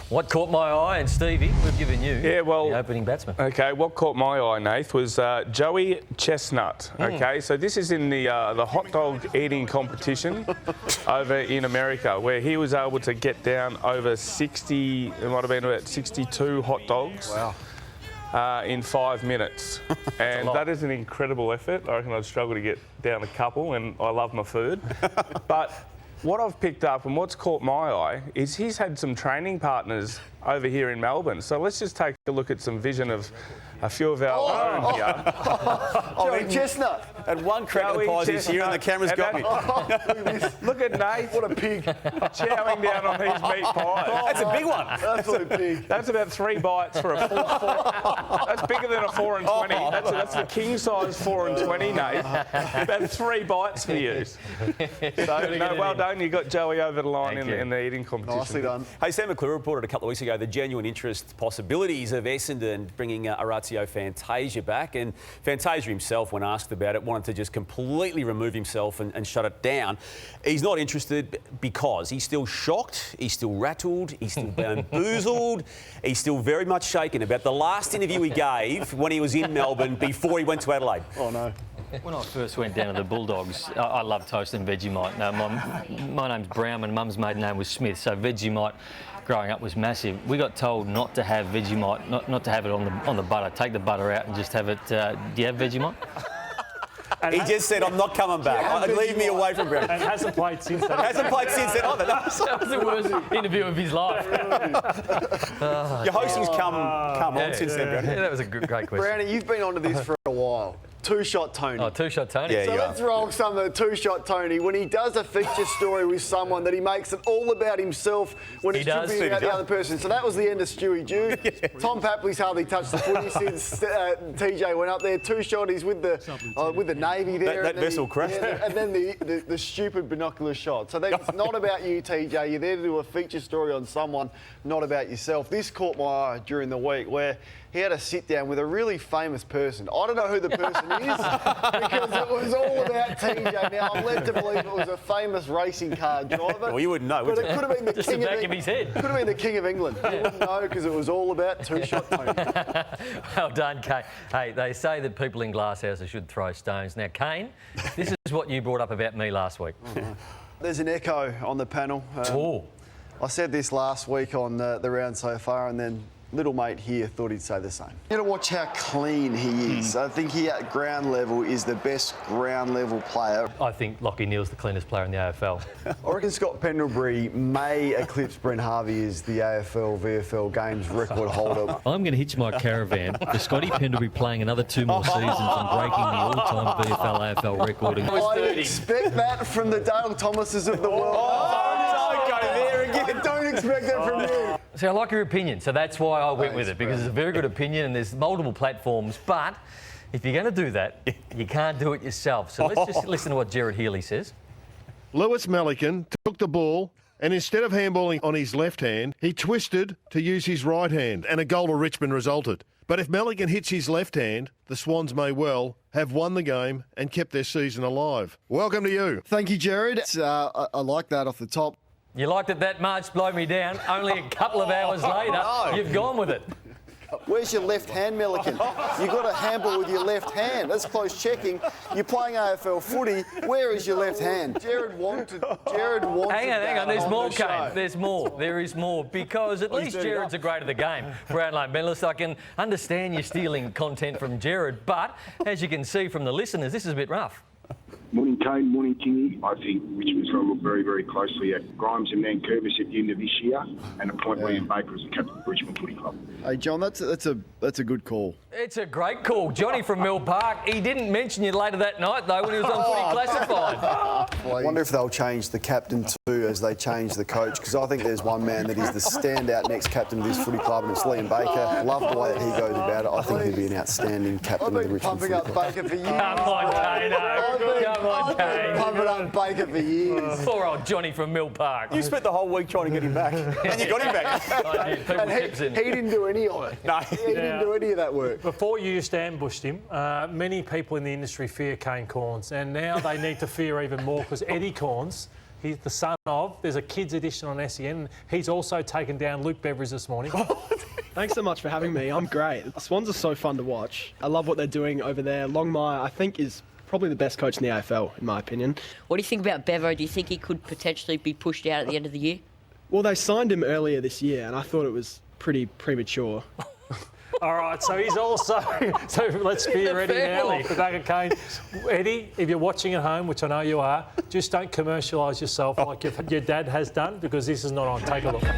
What caught my eye, and Stevie, we've given you the opening batsman. Okay, what caught my eye, Nath, was Joey Chestnut. Okay, so this is in the hot dog eating competition over in America, where he was able to get down over 60, it might have been about 62 hot dogs. Wow. In 5 minutes. And that is an incredible effort. I reckon I'd struggle to get down a couple, and I love my food. But what I've picked up and what's caught my eye is he's had some training partners over here in Melbourne. So let's just take a look at some vision of a few of our own here. Joey Chestnut. And one crack of pies this year, and the camera's got me. Look at Nate. What a pig. Chowing down on these meat pies. That's a big one. Absolute pig. That's about 3 bites for a full 4. That's bigger than a 4 and 20. That's the king size 4 and 20, Nate. About 3 bites for you. So, no, well done. You got Joey over the line in the eating competition. Nicely done. Hey, Sam McClure reported a couple of weeks ago the genuine interest possibilities of Essendon bringing Orazio Fantasia back, and Fantasia himself, when asked about it, wanted to just completely remove himself and shut it down. He's not interested because he's still shocked, he's still rattled, he's still bamboozled, he's still very much shaken about the last interview he gave when he was in Melbourne before he went to Adelaide. Oh, no. When I first went down to the Bulldogs, I love toast and Vegemite. Now, my name's Brown and Mum's maiden name was Smith, so Vegemite growing up was massive. We got told not to have Vegemite, not to have it on the butter. Take the butter out and just have it. Do you have Vegemite? He just said, I'm not coming back. Leave me away from Brown. And hasn't played since then. Hasn't played since then either. That was the worst interview of his life. Your hosting's come on since then, Browny. Yeah, that was a great question. Browny, you've been onto this for a while. Two-shot Tony. Oh, two-shot Tony. Yeah, So let's roll some of the two-shot Tony. When he does a feature story with someone, that he makes it all about himself when it should be about the other person. So that was the end of Stewie Dew. Tom Papley's hardly touched the footy since TJ went up there. Two-shot, he's with the Navy there. That vessel crashed. Yeah, and then the stupid binocular shot. So that's not about you, TJ. You're there to do a feature story on someone, not about yourself. This caught my eye during the week where he had a sit-down with a really famous person. I don't know who the person is because it was all about TJ. Now, I'm led to believe it was a famous racing car driver. Well, you wouldn't know, would but you? it could have been the Just king the back of his head. Could have been the king of England. You wouldn't know because it was all about two-shot Tony. Well done, Kane. Hey, they say that people in glass houses should throw stones. Now, Kane, this is what you brought up about me last week. There's an echo on the panel. I said this last week on the round so far, and then little mate here thought he'd say the same. You got to watch how clean he is. I think he at ground level is the best ground level player. I think Lachie Neale's the cleanest player in the AFL. I reckon Scott Pendlebury may eclipse Brent Harvey as the AFL VFL games record holder. I'm going to hitch my caravan for Scotty Pendlebury playing another 2 more seasons and breaking the all-time VFL AFL record. I expect that from the Dale Thomases of the world. Don't go there again. Don't expect that from you. See, I like your opinion, so that's why I went with it, because it's a very good opinion and there's multiple platforms, but if you're going to do that, you can't do it yourself. So let's just listen to what Gerard Healy says. Lewis Melican took the ball and instead of handballing on his left hand, he twisted to use his right hand and a goal to Richmond resulted. But if Melican hits his left hand, the Swans may well have won the game and kept their season alive. Welcome to you. Thank you, Gerard. I like that off the top. You liked it that much, blow me down. Only a couple of hours later, you've gone with it. Where's your left hand, Melican? You've got to handball with your left hand. That's close checking. You're playing AFL footy. Where is your left hand? Gerard wanted Hang on. There's on more, the Kane. show. There's more. There is more. Because at least Gerard's a great at the game. Brownlow medalist. I can understand you're stealing content from Gerard, but as you can see from the listeners, this is a bit rough. Morning, Kane. Morning, Kingy. I think Richmond's going to look very, very closely at Grimes and Nankervis at the end of this year and appoint William Baker as the captain of Richmond Footy Club. Hey, John, that's a good call. It's a great call. Johnny from Mill Park. He didn't mention you later that night, though, when he was on Footy Classified. I wonder if they'll change the captain too as they change the coach, because I think there's one man that is the standout next captain of this footy club, and it's Liam Baker. Love the way that he goes about it. I think he'd be an outstanding captain of the Richmond Footy Club. I've been pumping up Baker for years. Come on, Kane. Come on, Kane. Pumping up Baker for years. Poor old Johnny from Mill Park. You spent the whole week trying to get him back, and you got him back. I did. People tips in. He didn't do any of it. No. He didn't do any of that work. Before you just ambushed him, many people in the industry fear Kane Cornes, and now they need to fear even more because Eddie Cornes He's the son of. There's a kids edition on SEN. He's also taken down Luke Beveridge this morning. Thanks so much for having me. I'm great. The Swans are so fun to watch. I love what they're doing over there. Longmire, I think, is probably the best coach in the AFL, in my opinion. What do you think about Bevo? Do you think he could potentially be pushed out at the end of the year? Well, they signed him earlier this year, and I thought it was pretty premature. All right, so he's also... So let's be ready now off the back of Kane. Eddie, if you're watching at home, which I know you are, just don't commercialise yourself like your dad has done, because this is not on. Take a look. Keep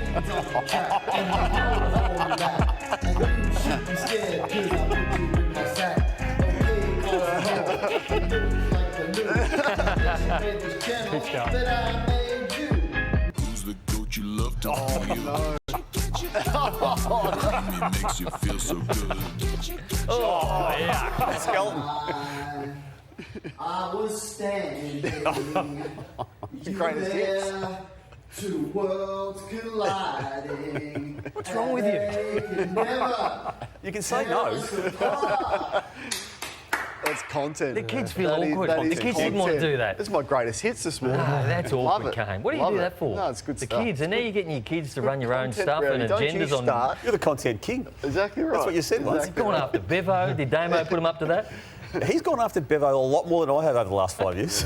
going. Who's the goat you love to it makes you feel so good. Oh, yeah. Skeleton. I was standing greatest hits. there, two worlds colliding. What's wrong with you? You can say no. That's content. The kids feel That is- awkward. that The is kids didn't want to content. do that. It's my greatest hits this morning. No, that's Love awkward, it. Kane. What do you Love do it. that for? No, it's good the stuff. kids, and now you're getting your kids to run your own Content, stuff Browny. and Don't you agendas on... start. You're the content king. Exactly right. That's what you said once. Exactly Going right. after Bevo. Did Damo put him up to that? He's gone after Bevo a lot more than I have over the last 5 years.